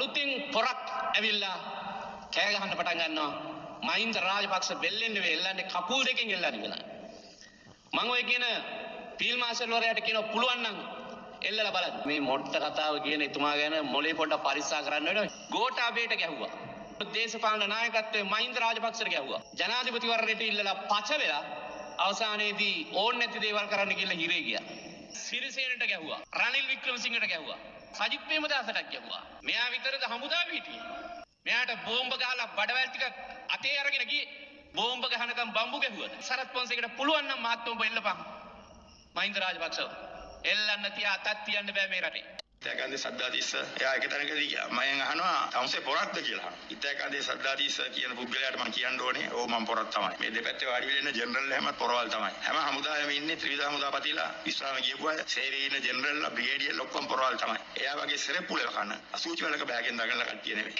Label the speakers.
Speaker 1: අලුතින් පොරක් ඇවිල්ලා කෑ ගහන්න පටන් ගන්නවා. මහින්ද රාජපක්ෂ බෙල්ලෙන් නෙවෙයි එල්ලන්නේ කකුල් දෙකෙන් එල්ලන්නේ කියලා. මම ඔය කියන ෆීල්ඩ් මාස්ටර් වරයාට කියනවා පුළුවන් නම් එල්ලලා බලන්න. මේ මොට්ට කතාව කියන එතුමා ගැන මොලේ පොඩ්ඩක් පරික්ෂා කරන්න වෙනවා. ගෝඨාභයට ගැහුවා. දේශපාලන නායකත්වයේ මහින්ද රාජපක්ෂට ගැහුවා. ජනාධිපතිවරණයට ඉල්ලලා පච වෙලා අවසානයේදී ඕන් නැති දේවල් කරන්න කියලා හිරේ ගියා. සිරිසේනට ගැහුවා. රනිල් වික්‍රමසිංහට ගැහුවා. සජිත් ප්‍රේමදාසට ගැහුවා. මෙයා විතරද හමුදාවේ හිටියේ. මෙයාට බෝම්බ ගහලා බඩවැල් ටික අතේ අරගෙන ගියේ. බෝම්බ ගහනකම් බම්බු ගැහුවා. සරත් පොන්සේකට පුළුවන් නම් මාත්තුඹ එල්ලපන්. මහින්ද රාජපක්ෂව එල්ලන්න තියා අතක් තියන්න බෑ මේ රටේ.
Speaker 2: ඉතකන්දේ සද්දාතිස්ස එයා එක තැනකදී මම අහනවා තමුසේ පොරක්ද කියලා අහනවා. ඉතකන්දේ සද්දාතිස්ස කියන පුද්ගලයාට මම කියන්න ඕනේ ඕ මම පොරක් තමයි. මේ දෙපැත්තේ වාඩි වෙලා ඉන්න ජෙනරල් හැමත් පොරවල් තමයි. හැම හමුදාවෙම ඉන්නේ ත්‍රිවිධ හමුදාපතිලා විශ්‍රාම ගියපු අය සේවයේ ඉන්න ජෙනරල්ලා බ්‍රිගේඩියර්ලා ඔක්කොම පොරවල් තමයි. එයා වගේ සෙරප්පුලක කන අසූචි වලක බෑගෙන් දඟලන කට්ටිය නෙමෙයි.